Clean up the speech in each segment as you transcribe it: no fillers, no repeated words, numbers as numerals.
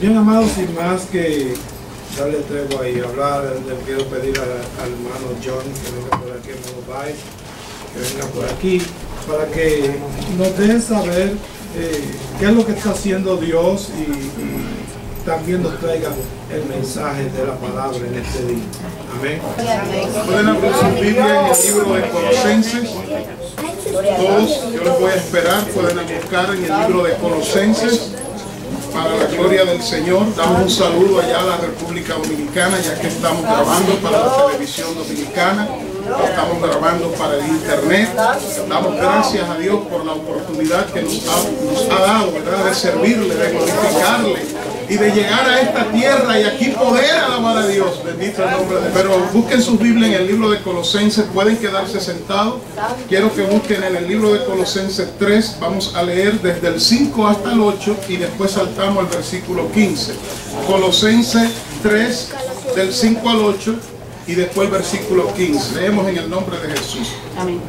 Bien, amados, sin más que darle tregua y hablar, le quiero pedir al hermano John que venga por aquí, hermano Bay, que venga por aquí, para que nos deje saber qué es lo que está haciendo Dios y también nos traiga el mensaje de la palabra en este día. Amén. Pueden abrir su Biblia en el libro de Colosenses. Todos, yo los voy a esperar, pueden buscar en el libro de Colosenses. Para la gloria del Señor, damos un saludo allá a la República Dominicana, ya que estamos grabando para la televisión dominicana, estamos grabando para el internet. Damos gracias a Dios por la oportunidad que nos ha dado, ¿verdad?, de servirle, de glorificarle y de llegar a esta tierra y aquí poder alabar a Dios. Bendito el nombre de Dios. Pero busquen sus Biblias en el libro de Colosenses, pueden quedarse sentados. Quiero que busquen en el libro de Colosenses 3, vamos a leer desde el 5 hasta el 8 y después saltamos al versículo 15. Colosenses 3, del 5 al 8 y después el versículo 15. Leemos en el nombre de Jesús. Amén.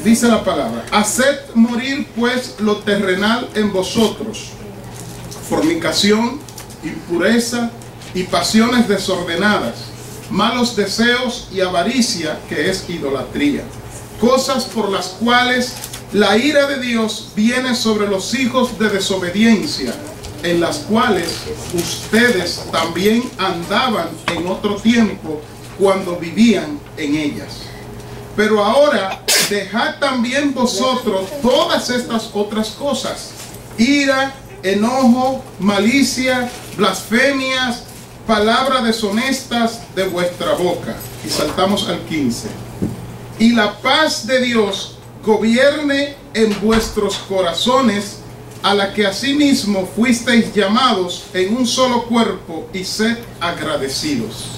Dice la palabra: haced morir pues lo terrenal en vosotros, fornicación, impureza y pasiones desordenadas, malos deseos y avaricia, que es idolatría, cosas por las cuales la ira de Dios viene sobre los hijos de desobediencia, en las cuales ustedes también andaban en otro tiempo cuando vivían en ellas. Pero ahora dejad también vosotros todas estas otras cosas: ira, enojo, malicia, blasfemias, palabras deshonestas de vuestra boca. Y saltamos al 15. Y la paz de Dios gobierne en vuestros corazones, a la que asimismo fuisteis llamados en un solo cuerpo, y sed agradecidos.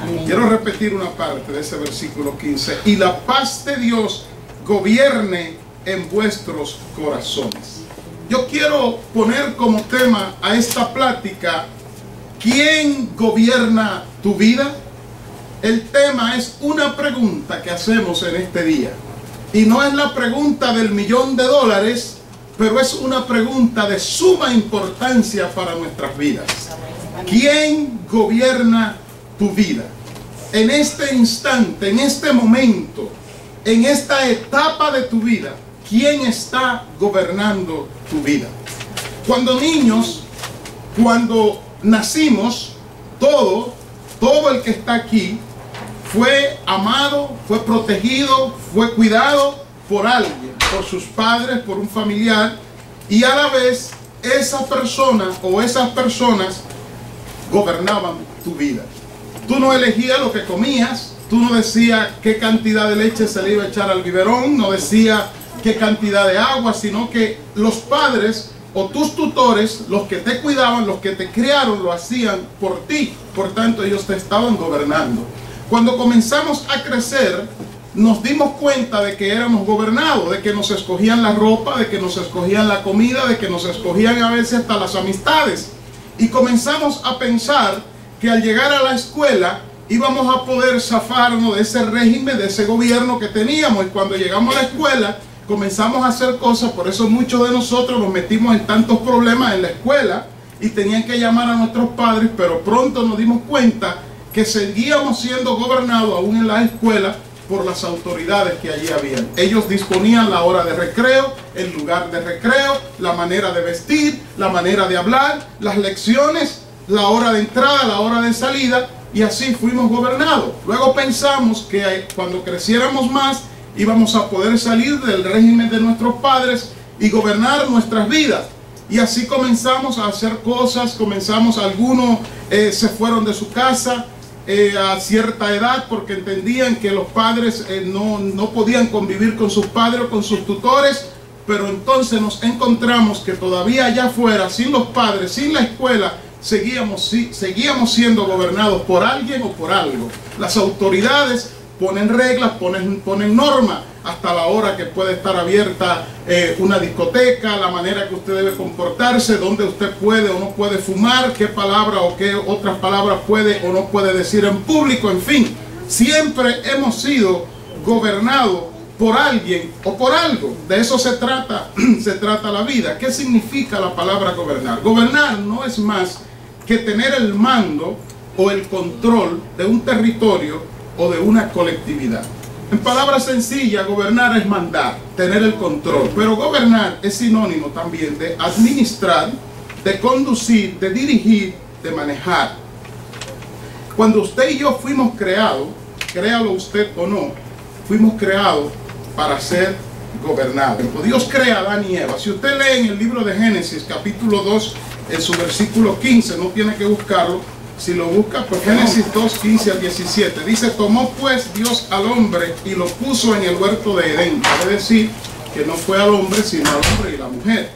Amén. Quiero repetir una parte de ese versículo 15. Y la paz de Dios gobierne en vuestros corazones. Yo quiero poner como tema a esta plática: ¿quién gobierna tu vida? El tema es una pregunta que hacemos en este día. Y no es la pregunta del $1.000.000, pero es una pregunta de suma importancia para nuestras vidas. ¿Quién gobierna tu vida? En este instante, en este momento, en esta etapa de tu vida, ¿quién está gobernando tu vida? Cuando niños, cuando nacimos, todo el que está aquí fue amado, fue protegido, fue cuidado por alguien, por sus padres, por un familiar, y a la vez esa persona o esas personas gobernaban tu vida. Tú no elegías lo que comías, tú no decías qué cantidad de leche se le iba a echar al biberón, no decías qué cantidad de agua, sino que los padres o tus tutores, los que te cuidaban, los que te criaron, lo hacían por ti. Por tanto, ellos te estaban gobernando. Cuando comenzamos a crecer, nos dimos cuenta de que éramos gobernados, de que nos escogían la ropa, de que nos escogían la comida, de que nos escogían a veces hasta las amistades. Y comenzamos a pensar que al llegar a la escuela íbamos a poder zafarnos de ese régimen, de ese gobierno que teníamos. Y cuando llegamos a la escuela, comenzamos a hacer cosas. Por eso muchos de nosotros nos metimos en tantos problemas en la escuela y tenían que llamar a nuestros padres, pero pronto nos dimos cuenta que seguíamos siendo gobernados aún en la escuela por las autoridades que allí habían. Ellos disponían la hora de recreo, el lugar de recreo, la manera de vestir, la manera de hablar, las lecciones, la hora de entrada, la hora de salida, y así fuimos gobernados. Luego pensamos que cuando creciéramos más íbamos a poder salir del régimen de nuestros padres y gobernar nuestras vidas. Y así comenzamos a hacer cosas, algunos se fueron de su casa a cierta edad porque entendían que los padres no podían convivir con sus padres o con sus tutores, pero entonces nos encontramos que todavía allá afuera, sin los padres, sin la escuela, seguíamos siendo gobernados por alguien o por algo. Las autoridades ponen reglas, ponen normas, hasta la hora que puede estar abierta una discoteca, la manera que usted debe comportarse, dónde usted puede o no puede fumar, qué palabra o qué otras palabras puede o no puede decir en público, en fin. Siempre hemos sido gobernados por alguien o por algo. De eso se trata la vida. ¿Qué significa la palabra gobernar? Gobernar no es más que tener el mando o el control de un territorio o de una colectividad. En palabras sencillas, gobernar es mandar, tener el control. Pero gobernar es sinónimo también de administrar, de conducir, de dirigir, de manejar. Cuando usted y yo fuimos creados, créalo usted o no, fuimos creados para ser gobernados. Dios crea a Adán y Eva. Si usted lee en el libro de Génesis, capítulo 2, en su versículo 15, no tiene que buscarlo. Si lo busca, pues Génesis 2, 15 al 17. Dice, tomó pues Dios al hombre y lo puso en el huerto de Edén. Quiere decir que no fue al hombre, sino al hombre y la mujer.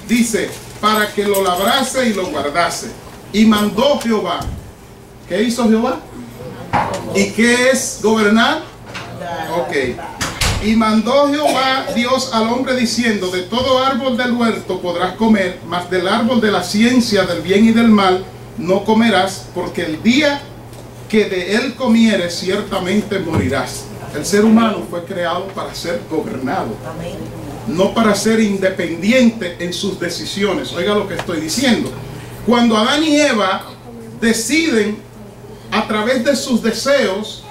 Dice, para que lo labrase y lo guardase. Y mandó Jehová. ¿Qué hizo Jehová? ¿Y qué es gobernar? Ok. Y mandó Jehová Dios al hombre diciendo, de todo árbol del huerto podrás comer, mas del árbol de la ciencia del bien y del mal no comerás, porque el día que de él comieres ciertamente morirás. El ser humano fue creado para ser gobernado, no para ser independiente en sus decisiones. Oiga lo que estoy diciendo. Cuando Adán y Eva deciden a través de sus deseos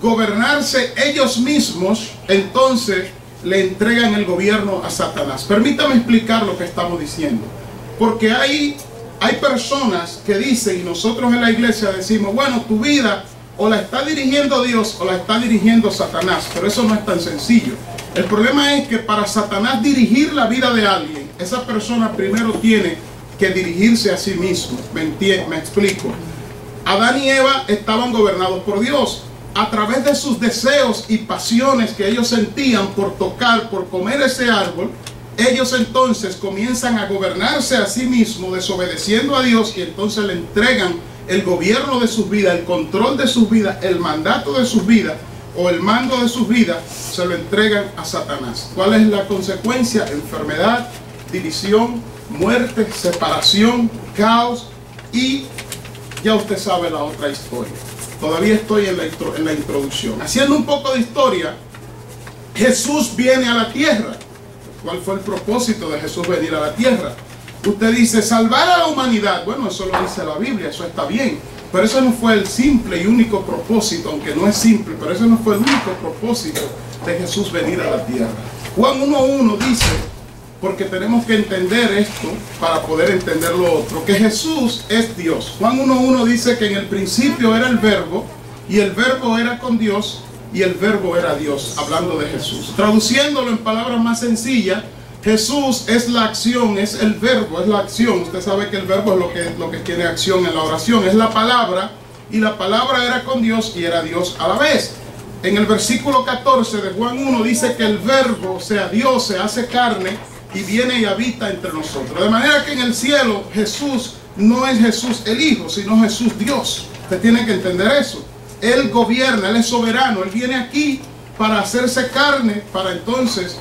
gobernarse ellos mismos, entonces le entregan el gobierno a Satanás. Permítame explicar lo que estamos diciendo, porque hay personas que dicen, y nosotros en la iglesia decimos, bueno, tu vida o la está dirigiendo Dios o la está dirigiendo Satanás, pero eso no es tan sencillo. El problema es que para Satanás dirigir la vida de alguien, esa persona primero tiene que dirigirse a sí mismo. Me explico. Adán y Eva estaban gobernados por Dios. A través de sus deseos y pasiones que ellos sentían por tocar, por comer ese árbol, ellos entonces comienzan a gobernarse a sí mismos, desobedeciendo a Dios, y entonces le entregan el gobierno de sus vidas, el control de sus vidas, el mandato de sus vidas o el mando de sus vidas, se lo entregan a Satanás. ¿Cuál es la consecuencia? Enfermedad, división, muerte, separación, caos, y ya usted sabe la otra historia. Todavía estoy en la introducción. Haciendo un poco de historia, Jesús viene a la tierra. ¿Cuál fue el propósito de Jesús venir a la tierra? Usted dice, salvar a la humanidad. Bueno, eso lo dice la Biblia, eso está bien. Pero eso no fue el simple y único propósito, aunque no es simple, pero eso no fue el único propósito de Jesús venir a la tierra. Juan 1:1 dice, porque tenemos que entender esto para poder entender lo otro, que Jesús es Dios. Juan 1:1 dice que en el principio era el verbo, y el verbo era con Dios, y el verbo era Dios, hablando de Jesús. Traduciéndolo en palabras más sencillas, Jesús es la acción, es el verbo, es la acción. Usted sabe que el verbo es lo que tiene acción en la oración, es la palabra, y la palabra era con Dios y era Dios a la vez. En el versículo 14 de Juan 1 dice que el verbo, o sea Dios, se hace carne y viene y habita entre nosotros. De manera que en el cielo Jesús no es Jesús el Hijo, sino Jesús Dios. Usted tiene que entender eso. Él gobierna, Él es soberano, Él viene aquí para hacerse carne, para entonces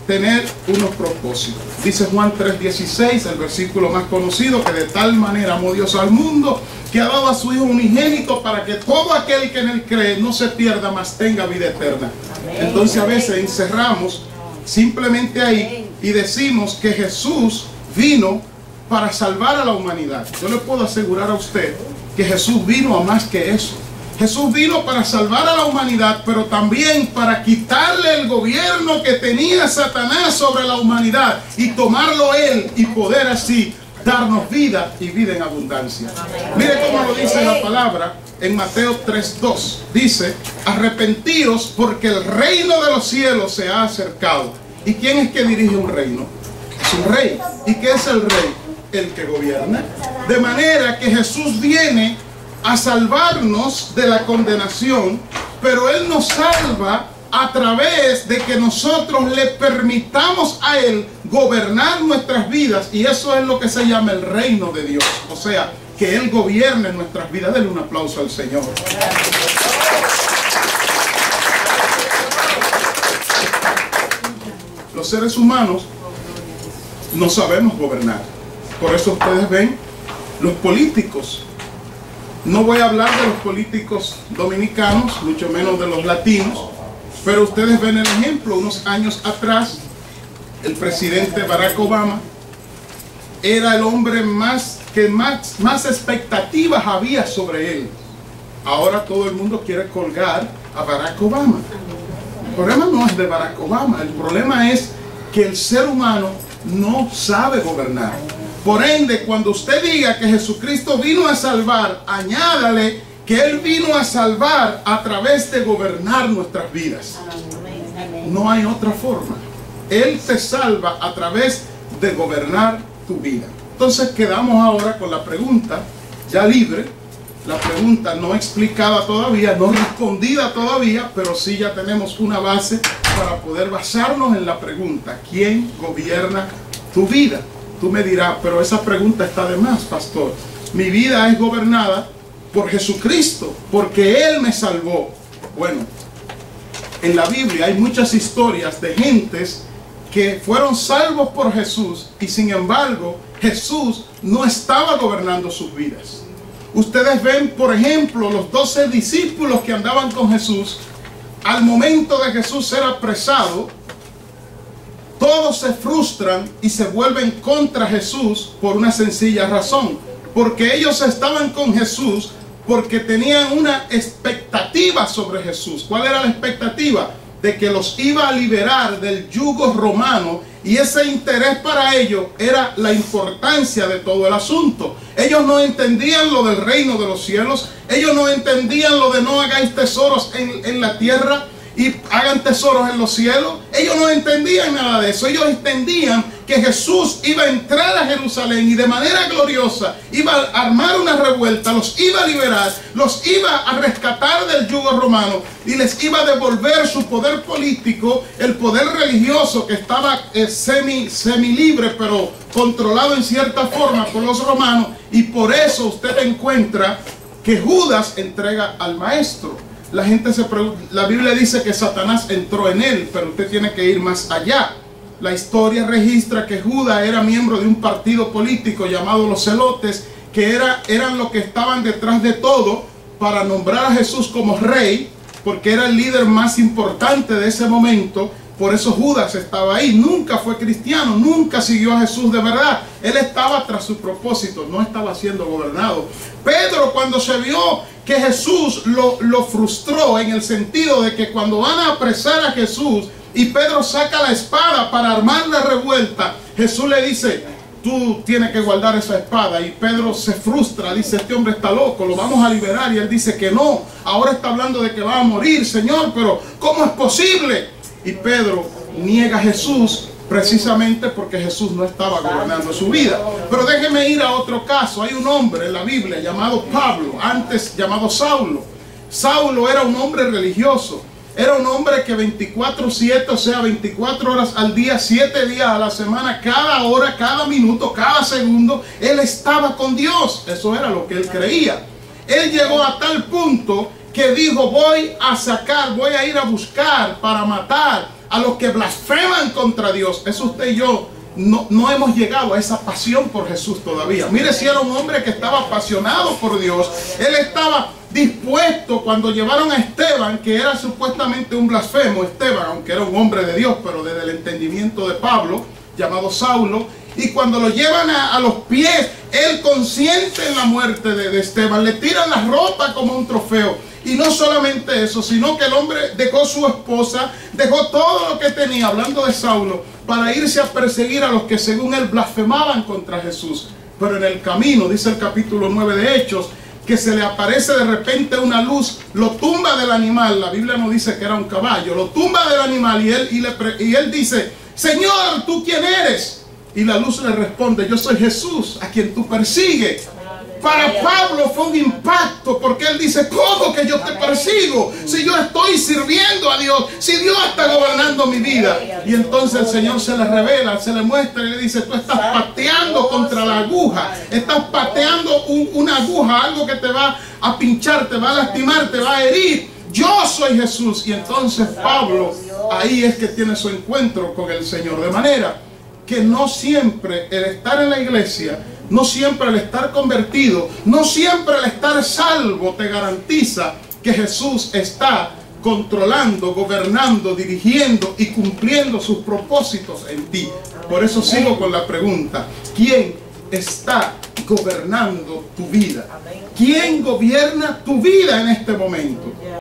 tener unos propósitos. Dice Juan 3:16, el versículo más conocido, que de tal manera amó Dios al mundo, que ha dado a su Hijo unigénito, para que todo aquel que en Él cree no se pierda, mas tenga vida eterna. Entonces a veces encerramos simplemente ahí y decimos que Jesús vino para salvar a la humanidad. Yo le puedo asegurar a usted que Jesús vino a más que eso. Jesús vino para salvar a la humanidad, pero también para quitarle el gobierno que tenía Satanás sobre la humanidad y tomarlo Él, y poder así darnos vida y vida en abundancia. Mire cómo lo dice la palabra en Mateo 3:2. Dice, arrepentíos porque el reino de los cielos se ha acercado. ¿Y quién es que dirige un reino? Es un rey. ¿Y qué es el rey? El que gobierna. De manera que Jesús viene a salvarnos de la condenación, pero Él nos salva a través de que nosotros le permitamos a Él gobernar nuestras vidas, y eso es lo que se llama el reino de Dios. O sea, que Él gobierne nuestras vidas. Denle un aplauso al Señor. Los seres humanos no sabemos gobernar. Por eso ustedes ven los políticos. No voy a hablar de los políticos dominicanos, mucho menos de los latinos, Pero ustedes ven el ejemplo, unos años atrás, el presidente Barack Obama era el hombre que más expectativas había sobre él. Ahora todo el mundo quiere colgar a Barack Obama. El problema no es de Barack Obama, el problema es que el ser humano no sabe gobernar. Por ende, cuando usted diga que Jesucristo vino a salvar, añádale que Él vino a salvar a través de gobernar nuestras vidas. No hay otra forma. Él te salva a través de gobernar tu vida. Entonces quedamos ahora con la pregunta ya libre, la pregunta no explicada todavía, no respondida todavía, pero sí ya tenemos una base para poder basarnos en la pregunta: ¿quién gobierna tu vida? Tú me dirás, pero esa pregunta está de más, pastor. Mi vida es gobernada por Jesucristo, porque Él me salvó. Bueno, en la Biblia hay muchas historias de gentes que fueron salvos por Jesús y sin embargo Jesús no estaba gobernando sus vidas. Ustedes ven, por ejemplo, los 12 discípulos que andaban con Jesús. Al momento de Jesús ser apresado, todos se frustran y se vuelven contra Jesús por una sencilla razón. Porque ellos estaban con Jesús porque tenían una expectativa sobre Jesús. ¿Cuál era la expectativa? De que los iba a liberar del yugo romano, y ese interés para ellos era la importancia de todo el asunto. Ellos no entendían lo del reino de los cielos, ellos no entendían lo de no hagáis tesoros en la tierra y hagan tesoros en los cielos. Ellos no entendían nada de eso. Ellos entendían que Jesús iba a entrar a Jerusalén y de manera gloriosa iba a armar una revuelta, los iba a liberar, los iba a rescatar del yugo romano y les iba a devolver su poder político, el poder religioso que estaba semi libre, pero controlado en cierta forma por los romanos. Y por eso usted encuentra que Judas entrega al maestro. La gente se pregunta, la Biblia dice que Satanás entró en él, pero usted tiene que ir más allá. La historia registra que Judas era miembro de un partido político llamado los Zelotes, que eran los que estaban detrás de todo para nombrar a Jesús como rey, porque era el líder más importante de ese momento. Por eso Judas estaba ahí. Nunca fue cristiano, nunca siguió a Jesús de verdad. Él estaba tras su propósito, no estaba siendo gobernado. Pedro, cuando se vio que Jesús lo frustró, en el sentido de que cuando van a apresar a Jesús y Pedro saca la espada para armar la revuelta, Jesús le dice: tú tienes que guardar esa espada. Y Pedro se frustra, dice: este hombre está loco, lo vamos a liberar. Y él dice que no, ahora está hablando de que va a morir, Señor, pero ¿cómo es posible? Y Pedro niega a Jesús precisamente porque Jesús no estaba gobernando su vida. Pero déjeme ir a otro caso. Hay un hombre en la Biblia llamado Pablo, antes llamado Saulo. Saulo era un hombre religioso. Era un hombre que 24/7, o sea, 24 horas al día, 7 días a la semana, cada hora, cada minuto, cada segundo, él estaba con Dios. Eso era lo que él creía. Él llegó a tal punto que dijo: voy a ir a buscar para matar a los que blasfeman contra Dios. Eso usted y yo no hemos llegado a esa pasión por Jesús todavía. Mire, si era un hombre que estaba apasionado por Dios. Él estaba dispuesto, cuando llevaron a Esteban, que era supuestamente un blasfemo, Esteban, aunque era un hombre de Dios, pero desde el entendimiento de Pablo, llamado Saulo, y cuando lo llevan a los pies, él consiente en la muerte de Esteban, le tiran la ropa como un trofeo. Y no solamente eso, sino que el hombre dejó su esposa, dejó todo lo que tenía, hablando de Saulo, para irse a perseguir a los que según él blasfemaban contra Jesús. Pero en el camino, dice el capítulo 9 de Hechos, que se le aparece de repente una luz, lo tumba del animal. La Biblia no dice que era un caballo, lo tumba del animal y él dice: Señor, ¿tú quién eres? Y la luz le responde: yo soy Jesús, a quien tú persigues. Para Pablo fue un impacto, porque él dice: ¿cómo que yo te persigo? Si yo estoy sirviendo a Dios, si Dios está gobernando mi vida. Y entonces el Señor se le revela, se le muestra y le dice: tú estás pateando contra la aguja, estás pateando una aguja, algo que te va a pinchar, te va a lastimar, te va a herir. Yo soy Jesús. Y entonces Pablo ahí es que tiene su encuentro con el Señor. De manera que no siempre el estar en la iglesia, no siempre el estar convertido, no siempre el estar salvo te garantiza que Jesús está controlando, gobernando, dirigiendo y cumpliendo sus propósitos en ti. Por eso sigo con la pregunta: ¿quién está gobernando tu vida? ¿Quién gobierna tu vida en este momento?